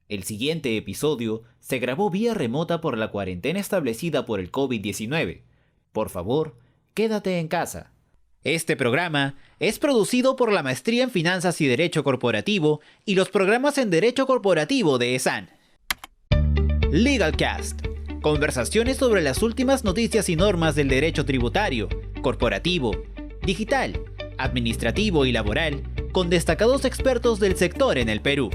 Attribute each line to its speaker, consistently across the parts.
Speaker 1: El siguiente episodio se grabó vía remota por la cuarentena establecida por el COVID-19. Por favor, quédate en casa. Este programa es producido por la Maestría en Finanzas y Derecho Corporativo y los programas en Derecho Corporativo de ESAN. LegalCast. Conversaciones sobre las últimas noticias y normas del derecho tributario, corporativo, digital, administrativo y laboral, con destacados expertos del sector en el Perú.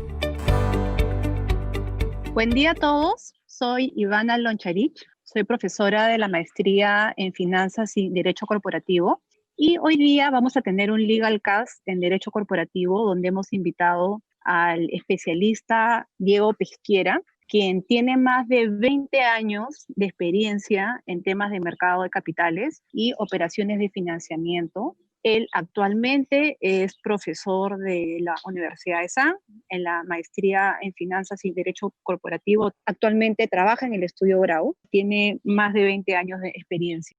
Speaker 2: Buen día a todos, soy Ivana Loncharich, soy profesora de la Maestría en Finanzas y Derecho Corporativo y hoy día vamos a tener un Legal Cast en Derecho Corporativo donde hemos invitado al especialista Diego Pesquiera, quien tiene más de 20 años de experiencia en temas de mercado de capitales y operaciones de financiamiento. Él actualmente es profesor de la Universidad de San en la maestría en Finanzas y Derecho Corporativo. Actualmente trabaja en el Estudio Grau, tiene más de 20 años de experiencia.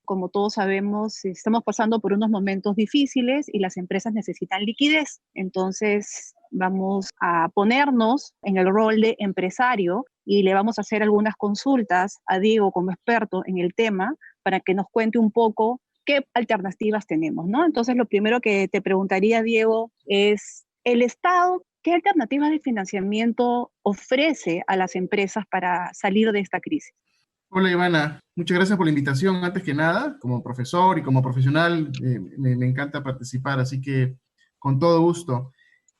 Speaker 2: Como todos sabemos, estamos pasando por unos momentos difíciles y las empresas necesitan liquidez. Entonces, vamos a ponernos en el rol de empresario y le vamos a hacer algunas consultas a Diego como experto en el tema para que nos cuente un poco qué alternativas tenemos, ¿no? Entonces, lo primero que te preguntaría, Diego, es el Estado, ¿qué alternativas de financiamiento ofrece a las empresas para salir de esta crisis?
Speaker 3: Hola Ivana, muchas gracias por la invitación. Antes que nada, como profesor y como profesional, me encanta participar, así que con todo gusto.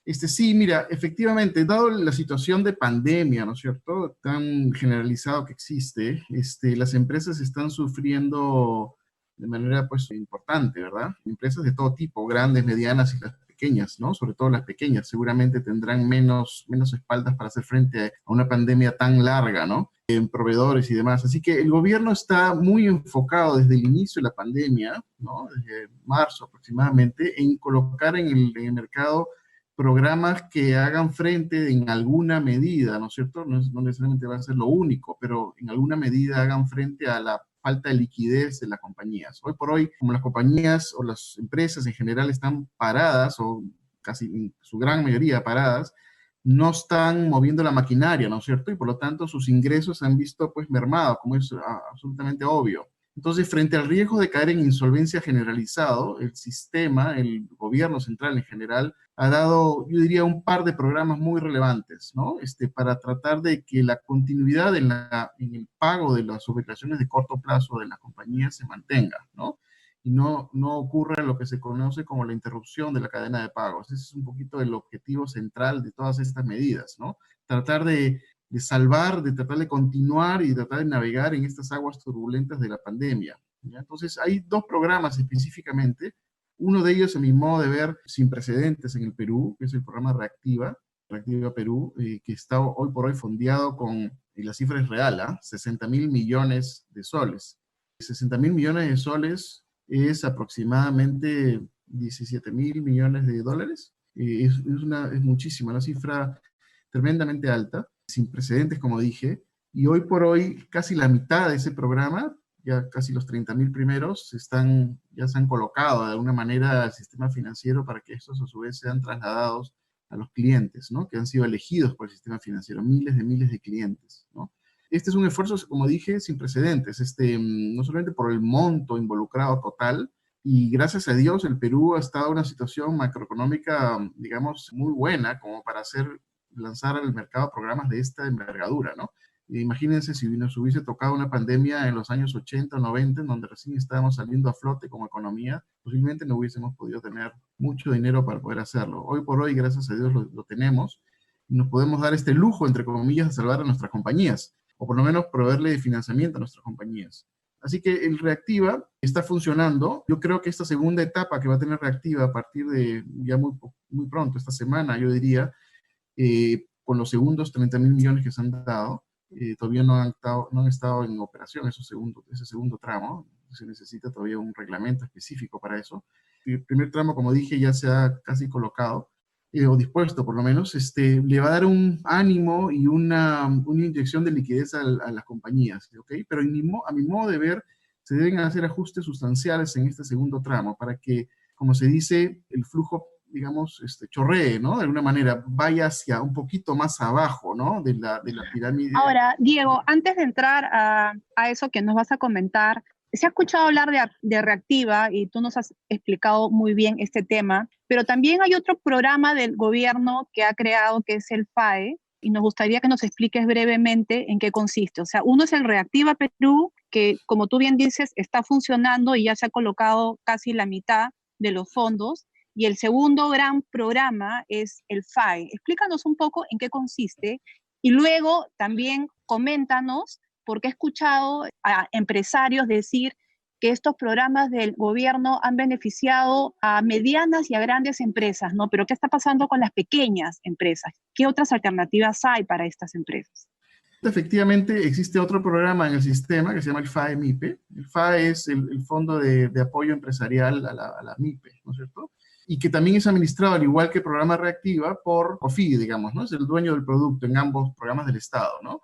Speaker 3: Sí, mira, efectivamente, dado la situación de pandemia, ¿no es cierto?, tan generalizado que existe, las empresas están sufriendo de manera, pues, importante, ¿verdad? Empresas de todo tipo, grandes, medianas y las pequeñas, ¿no? Sobre todo las pequeñas, seguramente tendrán menos espaldas para hacer frente a una pandemia tan larga, ¿no? En proveedores y demás. Así que el gobierno está muy enfocado desde el inicio de la pandemia, ¿no? Desde marzo aproximadamente, en colocar en el mercado programas que hagan frente en alguna medida, ¿no es cierto? No necesariamente va a ser lo único, pero en alguna medida hagan frente a la falta de liquidez de las compañías. Hoy por hoy, como las compañías o las empresas en general están paradas, o casi en su gran mayoría paradas, no están moviendo la maquinaria, ¿no es cierto? Y por lo tanto sus ingresos se han visto pues mermados, como es absolutamente obvio. Entonces, frente al riesgo de caer en insolvencia generalizado, el sistema, el gobierno central en general, ha dado, yo diría, un par de programas muy relevantes, ¿no? Para tratar de que la continuidad en el pago de las obligaciones de corto plazo de las compañías se mantenga, ¿no? Y no ocurra lo que se conoce como la interrupción de la cadena de pagos. Ese es un poquito el objetivo central de todas estas medidas, ¿no? Tratar de salvar, de tratar de continuar y tratar de navegar en estas aguas turbulentas de la pandemia, ¿ya? Entonces, hay dos programas específicamente. Uno de ellos, a mi modo de ver, sin precedentes en el Perú, que es el programa Reactiva Perú, que está hoy por hoy fondeado con, y la cifra es real, 60.000 millones de soles. 60.000 millones de soles es aproximadamente 17.000 millones de dólares. Es muchísima, una cifra tremendamente alta, sin precedentes, como dije, y hoy por hoy casi la mitad de ese programa, ya casi los 30.000 primeros, ya se han colocado de alguna manera al sistema financiero para que estos a su vez sean trasladados a los clientes, ¿no? Que han sido elegidos por el sistema financiero, miles de clientes, ¿no? Este es un esfuerzo, como dije, sin precedentes, no solamente por el monto involucrado total, y gracias a Dios el Perú ha estado en una situación macroeconómica, digamos, muy buena como para lanzar al mercado programas de esta envergadura, ¿no? Imagínense si nos hubiese tocado una pandemia en los años 80 o 90, en donde recién estábamos saliendo a flote como economía, posiblemente no hubiésemos podido tener mucho dinero para poder hacerlo. Hoy por hoy, gracias a Dios, lo tenemos y nos podemos dar este lujo, entre comillas, de salvar a nuestras compañías, o por lo menos proveerle financiamiento a nuestras compañías. Así que el Reactiva está funcionando. Yo creo que esta segunda etapa que va a tener Reactiva a partir de ya muy pronto, esta semana, yo diría, con los segundos 30.000 millones que se han dado, todavía no han estado en operación ese segundo tramo. Se necesita todavía un reglamento específico para eso. El primer tramo, como dije, ya se ha casi colocado, o dispuesto por lo menos, le va a dar un ánimo y una inyección de liquidez a las compañías, ¿ok? Pero a mi modo de ver, se deben hacer ajustes sustanciales en este segundo tramo para que, como se dice, el flujo digamos, chorree, ¿no? De alguna manera, vaya hacia un poquito más abajo, ¿no? De la pirámide.
Speaker 2: Ahora, Diego, antes de entrar a eso que nos vas a comentar, se ha escuchado hablar de Reactiva y tú nos has explicado muy bien este tema, pero también hay otro programa del gobierno que ha creado que es el FAE y nos gustaría que nos expliques brevemente en qué consiste. O sea, uno es el Reactiva Perú, que como tú bien dices, está funcionando y ya se ha colocado casi la mitad de los fondos. Y el segundo gran programa es el FAE. Explícanos un poco en qué consiste y luego también coméntanos, porque he escuchado a empresarios decir que estos programas del gobierno han beneficiado a medianas y a grandes empresas, ¿no? Pero ¿qué está pasando con las pequeñas empresas? ¿Qué otras alternativas hay para estas empresas?
Speaker 3: Efectivamente, existe otro programa en el sistema que se llama el FAE-MIPE. El FAE es el Fondo de Apoyo Empresarial a la MIPE, ¿no es cierto? Y que también es administrado, al igual que el programa Reactiva, por COFIDE, digamos, ¿no? Es el dueño del producto en ambos programas del Estado, ¿no?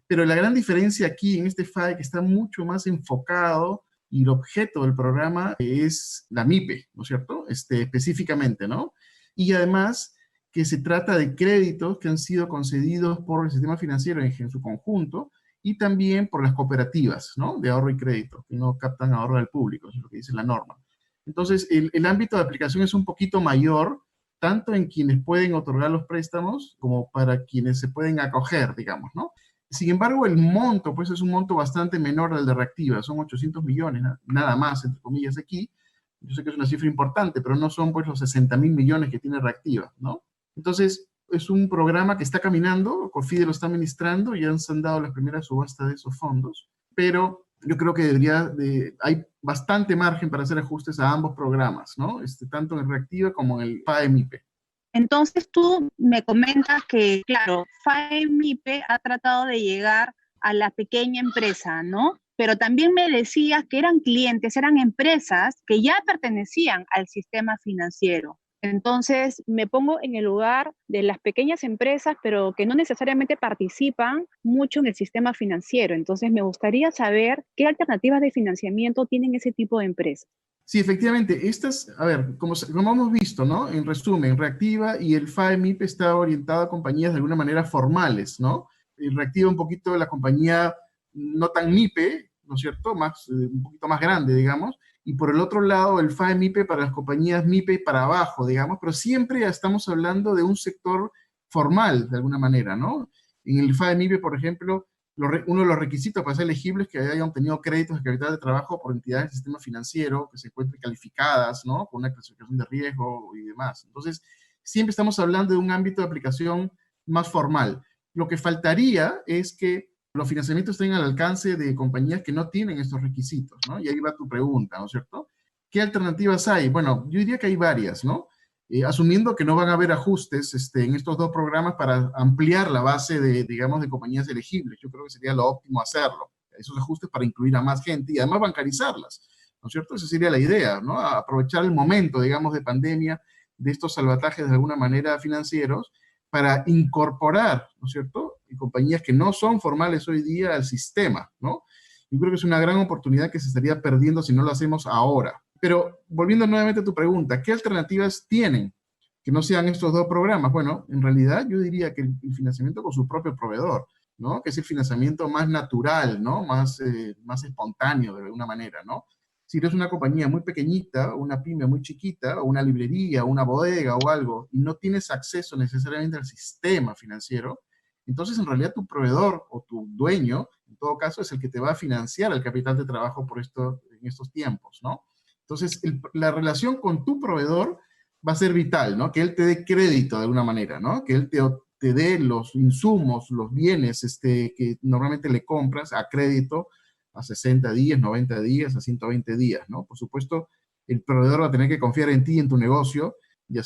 Speaker 3: Pero la gran diferencia aquí en este FAE que está mucho más enfocado y el objeto del programa es la MIPE, ¿no es cierto? Específicamente, ¿no? Y además que se trata de créditos que han sido concedidos por el sistema financiero en su conjunto y también por las cooperativas, ¿no? De ahorro y crédito, que no captan ahorro del público, eso es lo que dice la norma. Entonces, el ámbito de aplicación es un poquito mayor, tanto en quienes pueden otorgar los préstamos como para quienes se pueden acoger, digamos, ¿no? Sin embargo, el monto, pues es un monto bastante menor del de Reactiva, son 800 millones, nada más, entre comillas, aquí. Yo sé que es una cifra importante, pero no son pues los 60.000 millones que tiene Reactiva, ¿no? Entonces, es un programa que está caminando, COFIDE lo está administrando, ya se han dado las primeras subastas de esos fondos, pero yo creo que hay bastante margen para hacer ajustes a ambos programas, ¿no? Tanto en Reactiva como en el FAE-MIPE.
Speaker 2: Entonces tú me comentas que, claro, FAE-MIPE ha tratado de llegar a la pequeña empresa, ¿no? Pero también me decías que eran clientes, eran empresas que ya pertenecían al sistema financiero. Entonces me pongo en el lugar de las pequeñas empresas, pero que no necesariamente participan mucho en el sistema financiero. Entonces me gustaría saber qué alternativas de financiamiento tienen ese tipo de empresas.
Speaker 3: Sí, efectivamente, a ver, como hemos visto, ¿no? En resumen, Reactiva y el FAE-MIPE está orientado a compañías de alguna manera formales, ¿no? El Reactiva un poquito de la compañía no tan MIPE, ¿no es cierto? Un poquito más grande, digamos. Y por el otro lado, el FAE-MIPE para las compañías MIPE para abajo, digamos. Pero siempre estamos hablando de un sector formal, de alguna manera, ¿no? En el FAE-MIPE, por ejemplo, uno de los requisitos para ser elegible es que hayan obtenido créditos de capital de trabajo por entidades del sistema financiero que se encuentren calificadas, ¿no? Con una clasificación de riesgo y demás. Entonces, siempre estamos hablando de un ámbito de aplicación más formal. Lo que faltaría es que los financiamientos estén al alcance de compañías que no tienen estos requisitos, ¿no? Y ahí va tu pregunta, ¿no es cierto? ¿Qué alternativas hay? Bueno, yo diría que hay varias, ¿no? Asumiendo que no van a haber ajustes en estos dos programas para ampliar la base digamos, de compañías elegibles. Yo creo que sería lo óptimo hacerlo. Esos ajustes para incluir a más gente y además bancarizarlas, ¿no es cierto? Esa sería la idea, ¿no? Aprovechar el momento, digamos, de pandemia, de estos salvatajes de alguna manera financieros, para incorporar, ¿no es cierto?, compañías que no son formales hoy día al sistema, ¿no? Yo creo que es una gran oportunidad que se estaría perdiendo si no lo hacemos ahora. Pero volviendo nuevamente a tu pregunta, ¿qué alternativas tienen que no sean estos dos programas? Bueno, en realidad yo diría que el financiamiento con su propio proveedor, ¿no? Que es el financiamiento más natural, ¿no? Más espontáneo de alguna manera, ¿no? Si eres una compañía muy pequeñita, una pyme muy chiquita, o una librería, o una bodega o algo, y no tienes acceso necesariamente al sistema financiero, entonces en realidad tu proveedor o tu dueño, en todo caso, es el que te va a financiar el capital de trabajo en estos tiempos, ¿no? Entonces, la relación con tu proveedor va a ser vital, ¿no? Que él te dé crédito de alguna manera, ¿no? Que él te dé los insumos, los bienes que normalmente le compras a crédito a 60 días, 90 días, a 120 días, ¿no? Por supuesto, el proveedor va a tener que confiar en ti, en tu negocio, y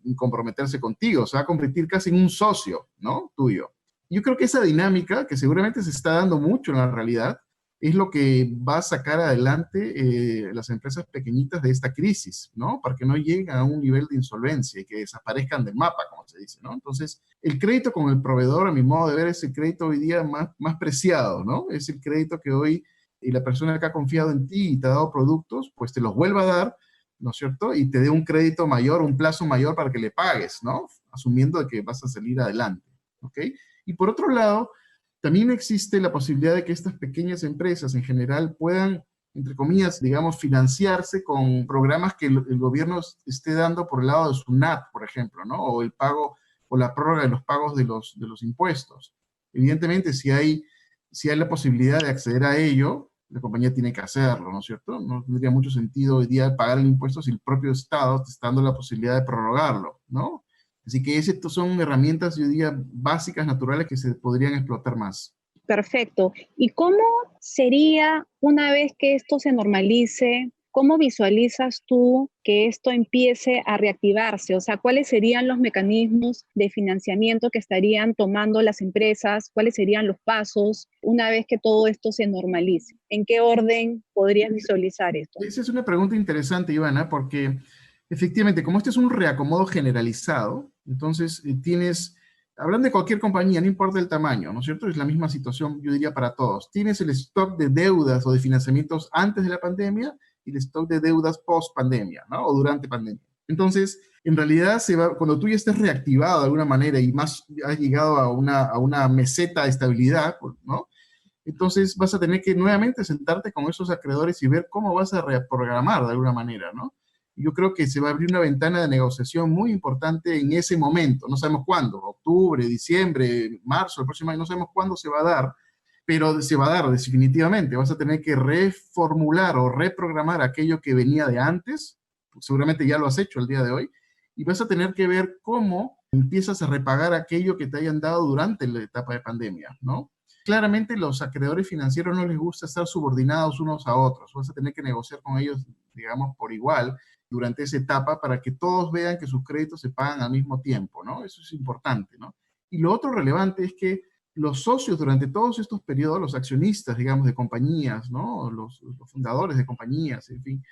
Speaker 3: y comprometerse contigo. Se va a convertir casi en un socio, ¿no? Tuyo. Yo creo que esa dinámica, que seguramente se está dando mucho en la realidad, es lo que va a sacar adelante las empresas pequeñitas de esta crisis, ¿no? Para que no lleguen a un nivel de insolvencia y que desaparezcan del mapa, como se dice, ¿no? Entonces, el crédito con el proveedor, a mi modo de ver, es el crédito hoy día más preciado, ¿no? Es el crédito que hoy la persona que ha confiado en ti y te ha dado productos, pues te los vuelva a dar ¿no es cierto? Y te dé un crédito mayor, un plazo mayor para que le pagues, ¿no? Asumiendo de que vas a salir adelante, ¿ok? Y por otro lado, también existe la posibilidad de que estas pequeñas empresas en general puedan, entre comillas, digamos, financiarse con programas que el gobierno esté dando por el lado de SUNAT, por ejemplo, ¿no? O el pago, o la prórroga de los pagos de los impuestos. Evidentemente, si hay la posibilidad de acceder a ello, la compañía tiene que hacerlo, ¿no es cierto? No tendría mucho sentido hoy día pagar el impuesto si el propio Estado te está dando la posibilidad de prorrogarlo, ¿no? Así que esas son herramientas, yo diría, básicas, naturales, que se podrían explotar más.
Speaker 2: Perfecto. ¿Y cómo sería una vez que esto se normalice? ¿Cómo visualizas tú que esto empiece a reactivarse? O sea, ¿cuáles serían los mecanismos de financiamiento que estarían tomando las empresas? ¿Cuáles serían los pasos una vez que todo esto se normalice? ¿En qué orden podrías visualizar esto?
Speaker 3: Esa es una pregunta interesante, Ivana, porque efectivamente, como este es un reacomodo generalizado, entonces hablando de cualquier compañía, no importa el tamaño, ¿no es cierto? Es la misma situación, yo diría, para todos. Tienes el stock de deudas o de financiamientos antes de la pandemia y el stock de deudas post pandemia, ¿no? O durante pandemia. Entonces, en realidad, cuando tú ya estés reactivado de alguna manera y más has llegado a una meseta de estabilidad, ¿no? Entonces vas a tener que nuevamente sentarte con esos acreedores y ver cómo vas a reprogramar de alguna manera, ¿no? Yo creo que se va a abrir una ventana de negociación muy importante en ese momento. No sabemos cuándo, octubre, diciembre, marzo, el próximo año, no sabemos cuándo se va a dar, pero se va a dar definitivamente. Vas a tener que reformular o reprogramar aquello que venía de antes, seguramente ya lo has hecho el día de hoy, y vas a tener que ver cómo empiezas a repagar aquello que te hayan dado durante la etapa de pandemia, ¿no? Claramente los acreedores financieros no les gusta estar subordinados unos a otros. Vas a tener que negociar con ellos, digamos, por igual durante esa etapa para que todos vean que sus créditos se pagan al mismo tiempo, ¿no? Eso es importante, ¿no? Y lo otro relevante es que los socios durante todos estos periodos, los accionistas, digamos, de compañías, ¿no? Los fundadores de compañías, en fin,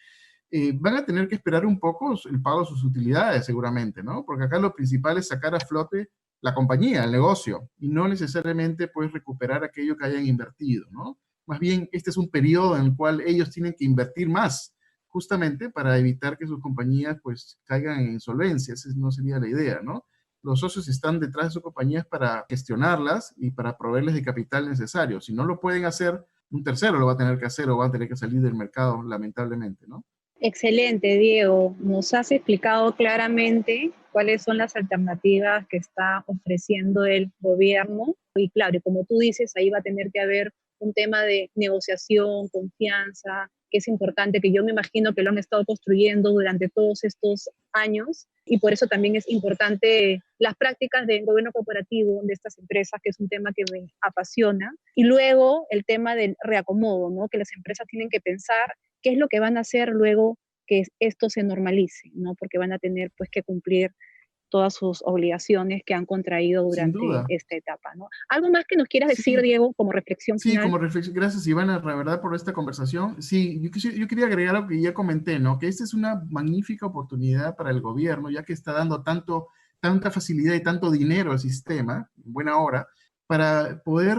Speaker 3: van a tener que esperar un poco el pago de sus utilidades, seguramente, ¿no? Porque acá lo principal es sacar a flote la compañía, el negocio, y no necesariamente pues recuperar aquello que hayan invertido, ¿no? Más bien, este es un periodo en el cual ellos tienen que invertir más, justamente para evitar que sus compañías pues caigan en insolvencia. Esa no sería la idea, ¿no? Los socios están detrás de sus compañías para gestionarlas y para proveerles de capital necesario. Si no lo pueden hacer, un tercero lo va a tener que hacer o va a tener que salir del mercado, lamentablemente, ¿no?
Speaker 2: Excelente, Diego. Nos has explicado claramente cuáles son las alternativas que está ofreciendo el gobierno. Y claro, como tú dices, ahí va a tener que haber un tema de negociación, confianza, que es importante, que yo me imagino que lo han estado construyendo durante todos estos años. Y por eso también es importante las prácticas del gobierno corporativo de estas empresas, que es un tema que me apasiona. Y luego el tema del reacomodo, ¿no? Que las empresas tienen que pensar qué es lo que van a hacer luego que esto se normalice, ¿no? Porque van a tener pues que cumplir todas sus obligaciones que han contraído durante esta etapa, ¿no? ¿Algo más que nos quieras decir, Diego, como reflexión final?
Speaker 3: Sí, como reflexión. Gracias, Ivana, la verdad, por esta conversación. Sí, yo quería agregar algo que ya comenté, ¿no? Que esta es una magnífica oportunidad para el gobierno, ya que está dando tanta facilidad y tanto dinero al sistema, en buena hora, para poder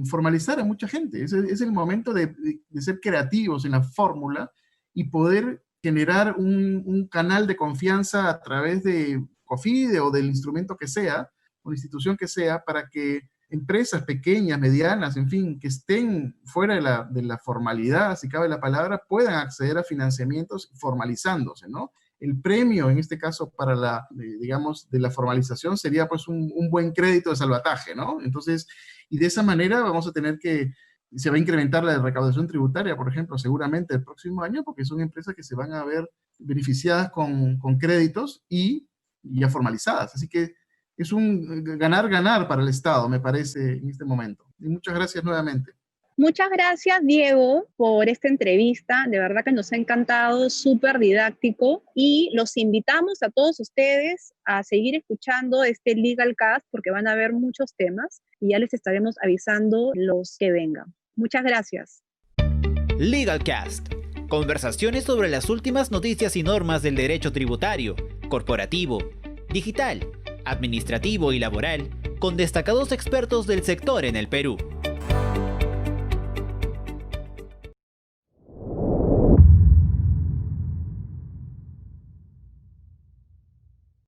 Speaker 3: formalizar a mucha gente. Es el momento de ser creativos en la fórmula y poder generar un canal de confianza a través de COFIDE o del instrumento que sea, o la institución que sea, para que empresas pequeñas, medianas, en fin, que estén fuera de la formalidad, si cabe la palabra, puedan acceder a financiamientos formalizándose, ¿no? El premio, en este caso, para digamos, de la formalización sería pues un buen crédito de salvataje, ¿no? Entonces, y de esa manera vamos a tener se va a incrementar la recaudación tributaria, por ejemplo, seguramente el próximo año, porque son empresas que se van a ver beneficiadas con créditos y ya formalizadas. Así que es un ganar-ganar para el Estado, me parece, en este momento. Y muchas gracias nuevamente.
Speaker 2: Muchas gracias, Diego, por esta entrevista. De verdad que nos ha encantado, súper didáctico. Y los invitamos a todos ustedes a seguir escuchando este Legal Cast porque van a haber muchos temas y ya les estaremos avisando los que vengan. Muchas gracias.
Speaker 1: Legal Cast. Conversaciones sobre las últimas noticias y normas del derecho tributario, corporativo, digital, administrativo y laboral, con destacados expertos del sector en el Perú.